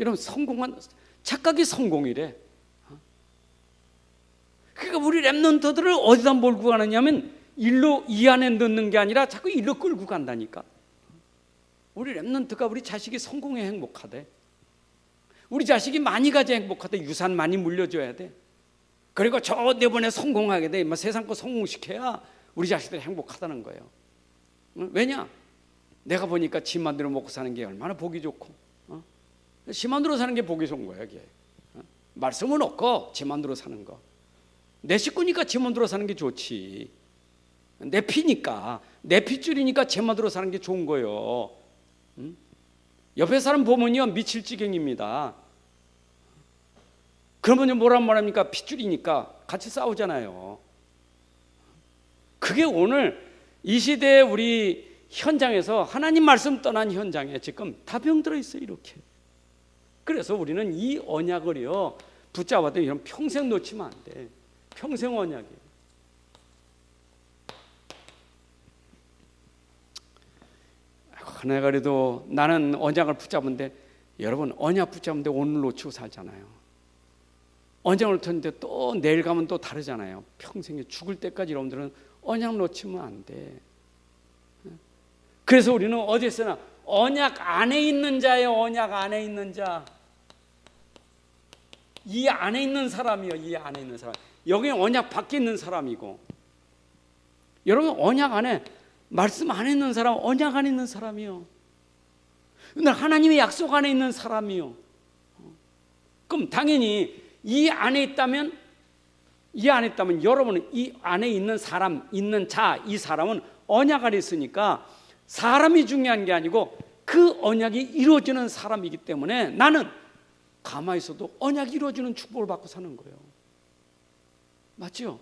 여러분, 성공한 착각이 성공이래. 그러니까 우리 렘넌트들을 어디다 몰고 가느냐면 일로, 이 안에 넣는 게 아니라 자꾸 일로 끌고 간다니까. 우리 렘넌트가 우리 자식이 성공해 행복하대. 우리 자식이 많이 가져 행복하대. 유산 많이 물려줘야 돼. 그리고 저 내번에 성공하게 돼. 세상 거 성공시켜야 우리 자식들이 행복하다는 거예요. 왜냐? 내가 보니까 지 맘대로 먹고 사는 게 얼마나 보기 좋고, 지 맘대로 사는 게 보기 좋은 거야. 이게 말씀은 없고 지 맘대로 사는 거. 내 식구니까 지 맘대로 사는 게 좋지. 내 피니까, 내 핏줄이니까 제 맘대로 사는 게 좋은 거예요. 옆에 사람 보면요 미칠 지경입니다. 그러면 뭐란 말합니까? 핏줄이니까 같이 싸우잖아요. 그게 오늘 이 시대에 우리 현장에서 하나님 말씀 떠난 현장에 지금 다 병들어 있어요. 이렇게. 그래서 우리는 이 언약을요 붙잡아도 이런 평생 놓치면 안 돼. 평생 언약이에요. 내가 그래도 나는 언약을 붙잡은데, 여러분 언약 붙잡는데 오늘 놓치고 살잖아요. 언약을 쳤는데 또 내일 가면 또 다르잖아요. 평생에 죽을 때까지 여러분들은 언약 놓치면 안 돼. 그래서 우리는 어디서나 언약 안에 있는 자예요. 언약 안에 있는 자. 이 안에 있는 사람이요. 이 안에 있는 사람. 여기는 언약 밖에 있는 사람이고, 여러분 언약 안에, 말씀 안에 있는 사람, 언약 안에 있는 사람이요. 근데 하나님의 약속 안에 있는 사람이요. 그럼 당연히 이 안에 있다면 여러분은 이 안에 있는 사람, 있는 자, 이 사람은 언약 안에 있으니까 사람이 중요한 게 아니고 그 언약이 이루어지는 사람이기 때문에 나는 가만히 있어도 언약이 이루어지는 축복을 받고 사는 거예요. 맞죠?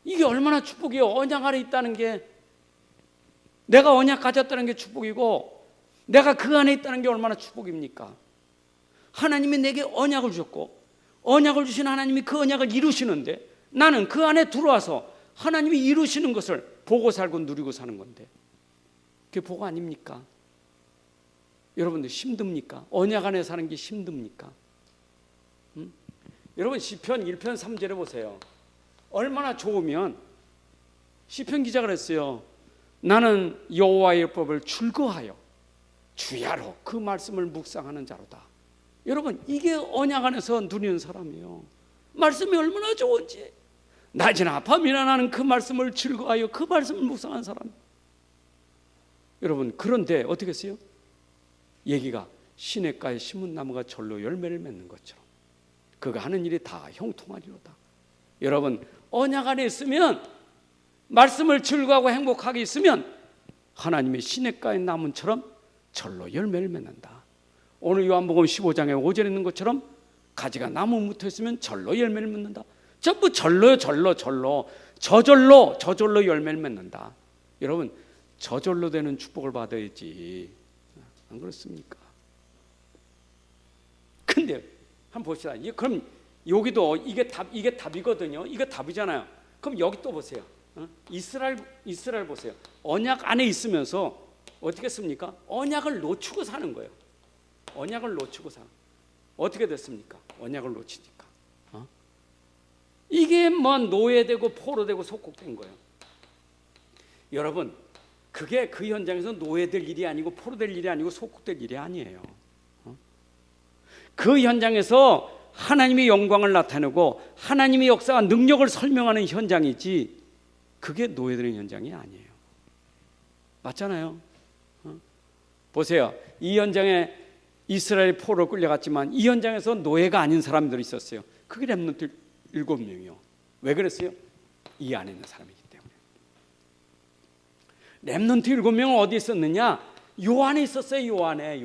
이게 얼마나 축복이에요. 언약 안에 있다는 게, 내가 언약 가졌다는 게 축복이고 내가 그 안에 있다는 게 얼마나 축복입니까? 하나님이 내게 언약을 주셨고, 언약을 주신 하나님이 그 언약을 이루시는데 나는 그 안에 들어와서 하나님이 이루시는 것을 보고 살고 누리고 사는 건데, 그게 복 아닙니까? 여러분들 힘듭니까? 언약 안에 사는 게 힘듭니까? 여러분 시편 1편 3절에 보세요. 얼마나 좋으면, 시편 기자가 그랬어요. 나는 여호와의 법을 즐거워하여 주야로 그 말씀을 묵상하는 자로다. 여러분 이게 언약 안에서 누리는 사람이에요. 말씀이 얼마나 좋은지, 낮이나 밤이나 나는 그 말씀을 즐거워하여 그 말씀을 묵상하는 사람. 여러분 그런데 어떻게 했어요? 얘기가 시냇가에 심은 나무가 절로 열매를 맺는 것처럼 그가 하는 일이 다 형통하리로다. 여러분 언약 안에 있으면, 말씀을 즐거워하고 행복하게 있으면 하나님의 시냇가의 나무처럼 절로 열매를 맺는다. 오늘 요한복음 15장에 5절에 있는 것처럼 가지가 나무 묻어 있으면 절로 열매를 맺는다. 전부 절로요. 절로 저절로 열매를 맺는다. 여러분 저절로 되는 축복을 받아야지, 안 그렇습니까? 근데 한번 봅시다. 그럼 여기도 이게 답이거든요. 이게 답이잖아요. 그럼 여기 또 보세요. 이스라엘 보세요. 언약 안에 있으면서 어떻게 했습니까? 언약을 놓치고 사는 거예요. 언약을 놓치고 사. 어떻게 됐습니까? 언약을 놓치니까. 이게 뭐 노예되고 포로되고 속국된 거예요. 여러분, 그게 그 현장에서 노예될 일이 아니고 포로될 일이 아니고 속국될 일이 아니에요. 그 현장에서 하나님의 영광을 나타내고 하나님의 역사와 능력을 설명하는 현장이지, 그게 노예되는 현장이 아니에요. 맞잖아요. 보세요. 이 현장에 이스라엘 포로로 끌려갔지만 이 현장에서 노예가 아닌 사람들이 있었어요. 그게 렘넌트 7명이요. 왜 그랬어요? 이 안에 있는 사람이기 때문에. 렘넌트 7명은 어디 있었느냐? 요 안에 있었어요. 요 안에.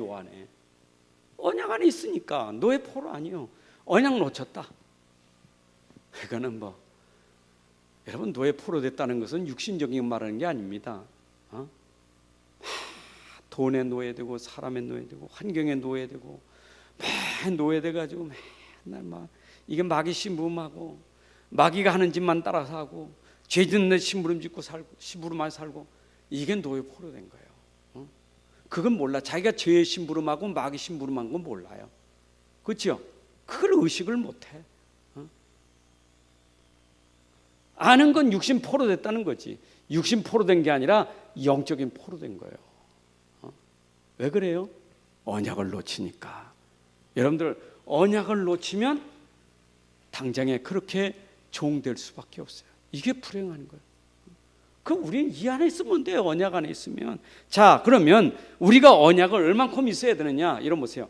언약 안에 있으니까. 노예 포로 아니요. 언약 놓쳤다. 그거는 여러분, 노예 포로 됐다는 것은 육신적인 말하는 게 아닙니다. 돈에 노예되고 사람의 노예되고 환경에 노예되고 노예돼가지고 맨날 이게 마귀 심부름하고 마귀가 하는 짓만 따라서 하고 죄 짓는 심부름 짓고 살고 심부름만 살고, 이게 노예 포로 된 거예요. 그건 몰라. 자기가 죄 심부름하고 마귀 심부름한 건 몰라요. 그렇죠? 그걸 의식을 못해. 아는 건 육신 포로 됐다는 거지. 육신 포로 된 게 아니라 영적인 포로 된 거예요. 왜 그래요? 언약을 놓치니까. 여러분들, 언약을 놓치면 당장에 그렇게 종될 수밖에 없어요. 이게 불행한 거예요. 그럼 우리는 이 안에 있으면 돼요. 언약 안에 있으면. 자, 그러면 우리가 언약을 얼만큼 있어야 되느냐? 이런 보세요.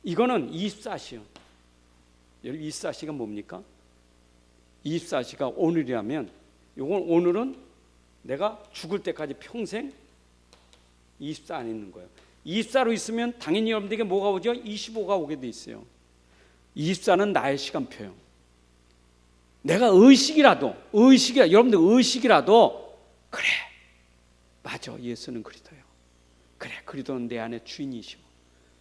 이거는 24시요. 24시가 뭡니까? 24시가 오늘이라면, 이건 오늘은 내가 죽을 때까지 평생 24 안에 있는 거예요. 24로 있으면 당연히 여러분들에게 뭐가 오죠? 25가 오게 돼 있어요. 24는 나의 시간표예요. 내가 여러분들 의식이라도, 그래, 맞아, 예수는 그리스도예요. 그래, 그리스도는 내 안에 주인이시고,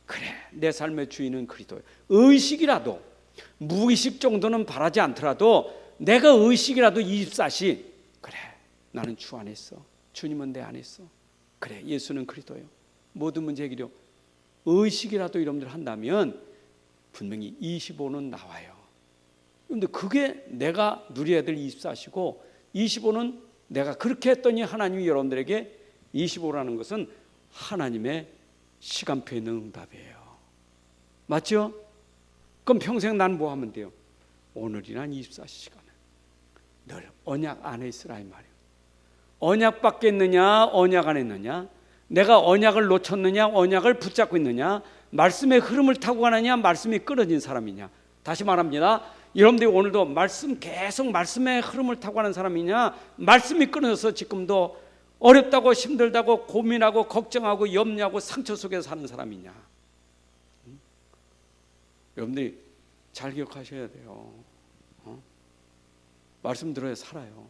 그래, 내 삶의 주인은 그리스도예요. 의식이라도, 무의식 정도는 바라지 않더라도 내가 의식이라도 24시, 그래, 나는 주 안에 있어. 주님은 내 안에 있어. 그래, 예수는 그리스도예요. 모든 문제 해결이요. 의식이라도 여러분들 한다면 분명히 25는 나와요. 그런데 그게 내가 누려야 될 24시고, 25는 내가 그렇게 했더니 하나님이 여러분들에게 25라는 것은 하나님의 시간표에 있는 응답이에요. 맞죠? 그럼 평생 난 뭐 하면 돼요? 오늘이란 24시간을 늘 언약 안에 있으라 이 말이에요. 언약 밖에 있느냐, 언약 안에 있느냐, 내가 언약을 놓쳤느냐, 언약을 붙잡고 있느냐, 말씀의 흐름을 타고 가느냐, 말씀이 끊어진 사람이냐. 다시 말합니다. 여러분들이 오늘도 계속 말씀의 흐름을 타고 가는 사람이냐, 말씀이 끊어져서 지금도 어렵다고 힘들다고 고민하고 걱정하고 염려하고 상처 속에 사는 사람이냐. 여러분들이 잘 기억하셔야 돼요. 말씀 들어야 살아요.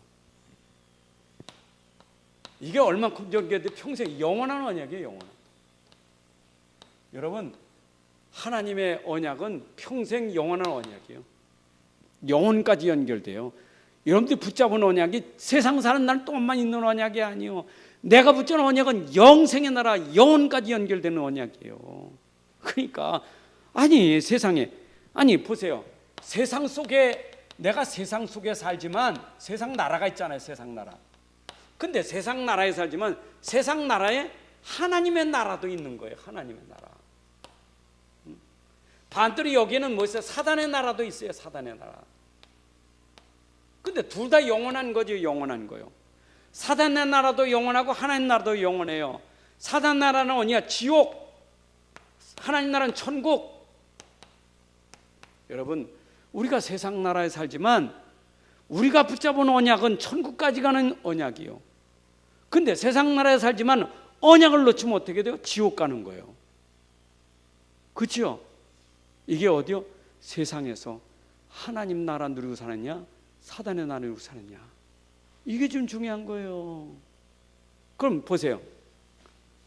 이게 얼만큼 연결돼? 평생 영원한 언약이에요. 영원한. 여러분, 하나님의 언약은 평생 영원한 언약이에요. 영혼까지 연결돼요. 여러분들이 붙잡은 언약이 세상 사는 날 동안만 있는 언약이 아니에요. 내가 붙잡은 언약은 영생의 나라, 영혼까지 연결되는 언약이에요. 그러니까 세상에 보세요. 세상 속에, 내가 세상 속에 살지만 세상 나라가 있잖아요. 세상 나라. 근데 세상 나라에 살지만 세상 나라에 하나님의 나라도 있는 거예요. 하나님의 나라. 반대로 여기에는 뭐 있어요? 사단의 나라도 있어요. 사단의 나라. 근데 둘 다 영원한 거죠. 영원한 거요. 사단의 나라도 영원하고 하나님 나라도 영원해요. 사단 나라는 어디야? 지옥. 하나님 나라는 천국. 여러분, 우리가 세상 나라에 살지만 우리가 붙잡은 언약은 천국까지 가는 언약이요. 근데 세상 나라에 살지만 언약을 놓치면 어떻게 돼요? 지옥 가는 거예요. 그렇죠? 이게 어디요? 세상에서 하나님 나라 누리고 사느냐, 사단의 나라 누리고 사느냐. 이게 좀 중요한 거예요. 그럼 보세요.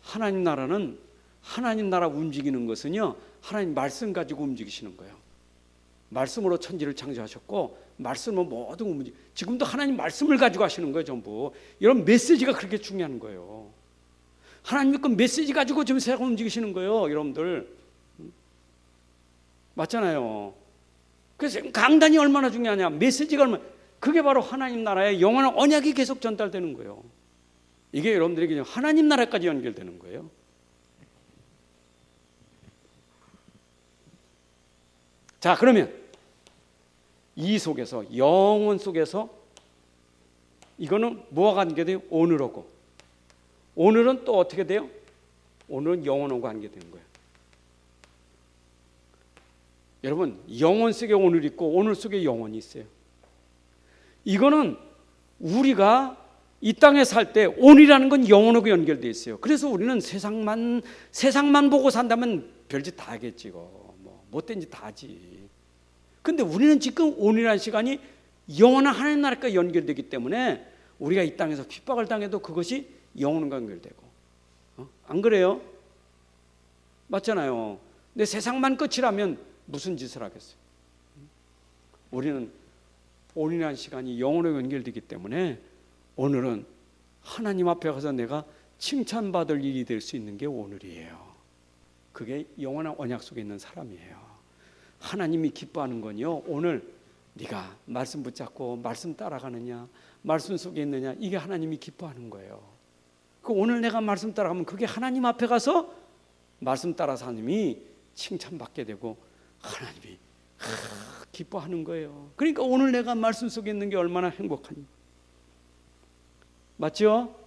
하나님 나라는, 하나님 나라 움직이는 것은요, 하나님 말씀 가지고 움직이시는 거예요. 말씀으로 천지를 창조하셨고 말씀으로 모든 움직이, 지금도 하나님 말씀을 가지고 하시는 거예요. 전부 이런 메시지가 그렇게 중요한 거예요. 하나님의 그 메시지 가지고 지금 세상을 움직이시는 거예요. 여러분들 맞잖아요. 그래서 강단이 얼마나 중요하냐, 메시지가 얼마나, 그게 바로 하나님 나라의 영원한 언약이 계속 전달되는 거예요. 이게 여러분들에게 하나님 나라까지 연결되는 거예요. 자, 그러면 이 속에서, 영혼 속에서, 이거는 뭐와 관계돼요? 오늘하고. 오늘은 또 어떻게 돼요? 오늘은 영혼하고 관계되는 거예요. 여러분, 영혼 속에 오늘 있고 오늘 속에 영혼이 있어요. 이거는 우리가 이 땅에 살 때 오늘이라는 건 영혼하고 연결되어 있어요. 그래서 우리는 세상만 보고 산다면 별짓 다 하겠지. 뭐 못된 짓 다 하지. 근데 우리는 지금 오늘이라는 시간이 영원한 하나님 나라까지 연결되기 때문에 우리가 이 땅에서 핍박을 당해도 그것이 영혼과 연결되고, 안 그래요? 맞잖아요. 근데 세상만 끝이라면 무슨 짓을 하겠어요? 우리는 오늘이라는 시간이 영혼과 연결되기 때문에 오늘은 하나님 앞에 가서 내가 칭찬받을 일이 될 수 있는 게 오늘이에요. 그게 영원한 언약 속에 있는 사람이에요. 하나님이 기뻐하는 건요, 오늘 네가 말씀 붙잡고 말씀 따라가느냐, 말씀 속에 있느냐, 이게 하나님이 기뻐하는 거예요. 그 오늘 내가 말씀 따라가면 그게 하나님 앞에 가서 말씀 따라 사람이 칭찬받게 되고 하나님이 기뻐하는 거예요. 그러니까 오늘 내가 말씀 속에 있는 게 얼마나 행복하니, 맞죠?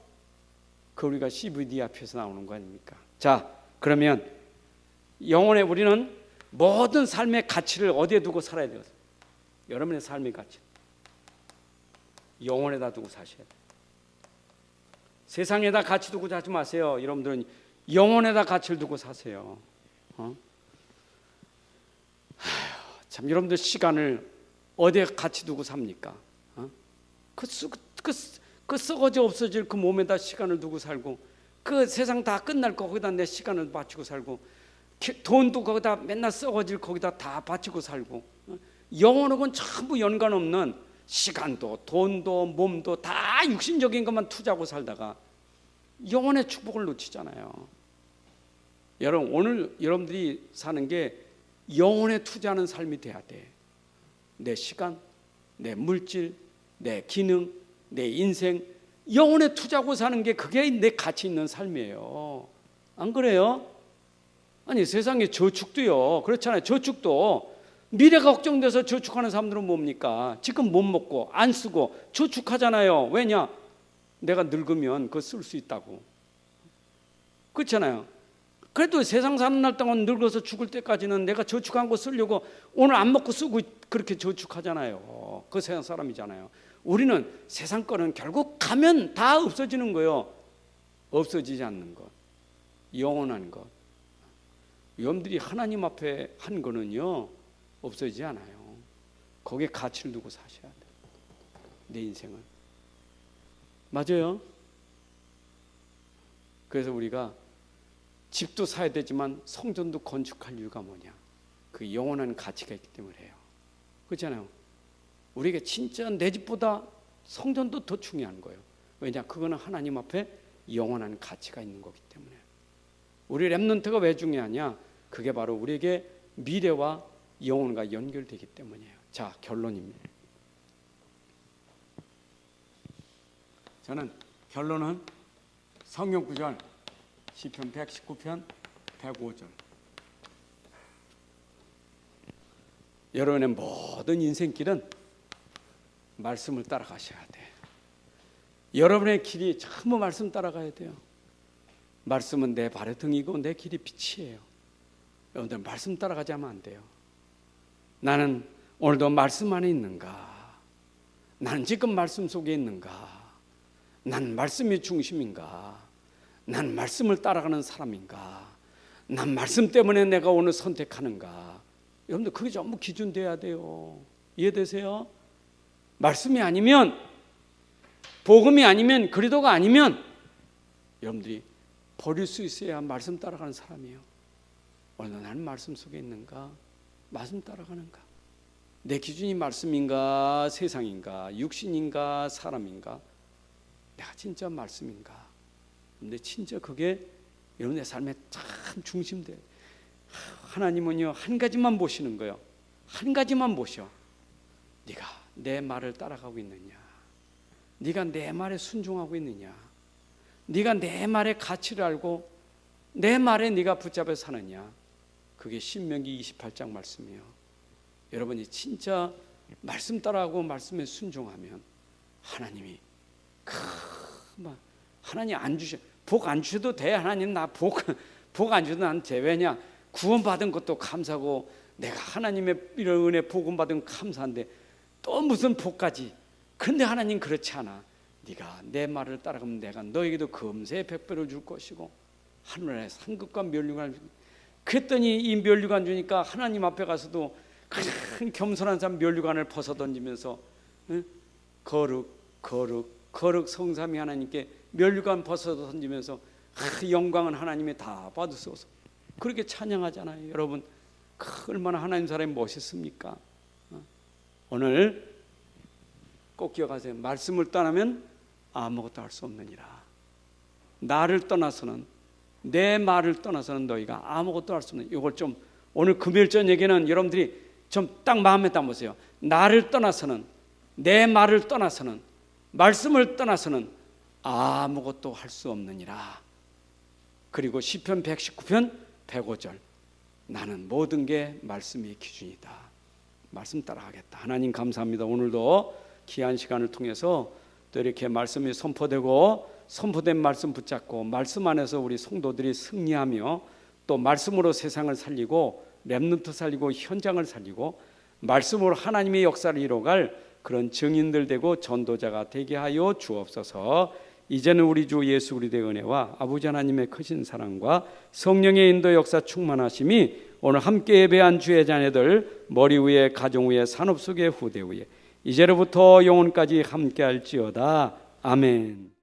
그 우리가 CVD 앞에서 나오는 거 아닙니까? 자, 그러면 영혼의 우리는 모든 삶의 가치를 어디에 두고 살아야 돼요? 여러분의 삶의 가치 영혼에다 두고 사셔야 돼요. 세상에다 가치 두고 사지 마세요. 여러분들은 영혼에다 가치를 두고 사세요. 참, 여러분들 시간을 어디에 가치 두고 삽니까? 그 썩어져 없어질 그 몸에다 시간을 두고 살고, 그 세상 다 끝날 거 거기다 내 시간을 바치고 살고, 돈도 거기다 맨날 썩어질 거기다 다 바치고 살고, 영혼하고는 전부 연관 없는 시간도 돈도 몸도 다 육신적인 것만 투자하고 살다가 영혼의 축복을 놓치잖아요. 여러분, 오늘 여러분들이 사는 게 영혼에 투자하는 삶이 돼야 돼. 내 시간, 내 물질, 내 기능, 내 인생, 영혼에 투자하고 사는 게 그게 내 가치 있는 삶이에요. 안 그래요? 아니, 세상에 저축도요, 그렇잖아요. 저축도 미래가 걱정돼서 저축하는 사람들은 뭡니까? 지금 못 먹고 안 쓰고 저축하잖아요. 왜냐? 내가 늙으면 그거 쓸 수 있다고. 그렇잖아요. 그래도 세상 사는 날 동안 늙어서 죽을 때까지는 내가 저축한 거 쓰려고 오늘 안 먹고 쓰고 그렇게 저축하잖아요. 그 세상 사람이잖아요. 우리는 세상 거는 결국 가면 다 없어지는 거예요. 없어지지 않는 것, 영원한 것. 여러분들이 하나님 앞에 한 거는요, 없어지지 않아요. 거기에 가치를 두고 사셔야 돼요. 내 인생을. 맞아요. 그래서 우리가 집도 사야 되지만 성전도 건축할 이유가 뭐냐? 그 영원한 가치가 있기 때문에 해요. 그렇잖아요. 우리에게 진짜 내 집보다 성전도 더 중요한 거예요. 왜냐? 그거는 하나님 앞에 영원한 가치가 있는 거기 때문에. 우리 렘넌트가 왜 중요하냐? 그게 바로 우리에게 미래와 영혼과 연결되기 때문이에요. 자, 결론입니다. 저는 결론은 성경 구절 시편 119편 105절. 여러분의 모든 인생길은 말씀을 따라가셔야 돼. 여러분의 길이 전부 말씀 따라가야 돼요. 말씀은 내 발의 등이고 내 길이 빛이에요. 여러분들 말씀 따라가지 하면 안 돼요. 나는 오늘도 말씀 안에 있는가? 나는 지금 말씀 속에 있는가? 난 말씀이 중심인가? 난 말씀을 따라가는 사람인가? 난 말씀 때문에 내가 오늘 선택하는가? 여러분들 그게 전부 기준돼야 돼요. 이해되세요? 말씀이 아니면, 복음이 아니면, 그리스도가 아니면 여러분들이 버릴 수 있어야 말씀 따라가는 사람이에요. 오늘 나는 말씀 속에 있는가? 말씀 따라가는가? 내 기준이 말씀인가? 세상인가? 육신인가? 사람인가? 내가 진짜 말씀인가? 근데 진짜 그게 여러분 내 삶의 참 중심돼. 하나님은요 한 가지만 보시는 거예요. 한 가지만 보셔. 네가 내 말을 따라가고 있느냐? 네가 내 말에 순종하고 있느냐? 네가 내 말의 가치를 알고 내 말에 네가 붙잡혀 사느냐? 그게 신명기 28장 말씀이에요. 여러분이 진짜 말씀 따라하고 말씀에 순종하면 하나님이 하나님 안 주셔. 복 안 주셔도 돼. 하나님 나 복 안 주셔도 난 제외냐. 구원받은 것도 감사하고 내가 하나님의 이런 은혜 복음 받은 감사한데 또 무슨 복까지. 근데 하나님 그렇지 않아. 네가 내 말을 따라가면 내가 너에게도 금세 100배를 줄 것이고 하늘에 상급과 면류관을 주고. 그랬더니 이 면류관 주니까 하나님 앞에 가서도 큰 겸손한 사람 면류관을 벗어던지면서 거룩 성삼위 하나님께 면류관 벗어던지면서 영광은 하나님이 다 받으소서. 그렇게 찬양하잖아요. 여러분 얼마나 하나님 사람이 멋있습니까? 오늘 꼭 기억하세요. 말씀을 떠나면 아무것도 할 수 없느니라. 나를 떠나서는 내 말을 떠나서는 너희가 아무것도 할 수 없는. 이걸 좀 오늘 금요일 저녁에는 여러분들이 좀 딱 마음에 담으세요. 나를 떠나서는 내 말을 떠나서는 말씀을 떠나서는 아무것도 할 수 없느니라. 그리고 시편 119편 105절 나는 모든 게 말씀이 기준이다. 말씀 따라가겠다. 하나님 감사합니다. 오늘도 귀한 시간을 통해서 또 이렇게 말씀이 선포되고 선포된 말씀 붙잡고 말씀 안에서 우리 성도들이 승리하며 또 말씀으로 세상을 살리고 렘넌트 살리고 현장을 살리고 말씀으로 하나님의 역사를 이뤄갈 그런 증인들 되고 전도자가 되게 하여 주옵소서. 이제는 우리 주 예수 그리스도의 은혜와 아버지 하나님의 크신 사랑과 성령의 인도 역사 충만하심이 오늘 함께 예배한 주의 자녀들 머리 위에 가정 위에 산업 속에 후대 위에 이제로부터 영원까지 함께할지어다. 아멘.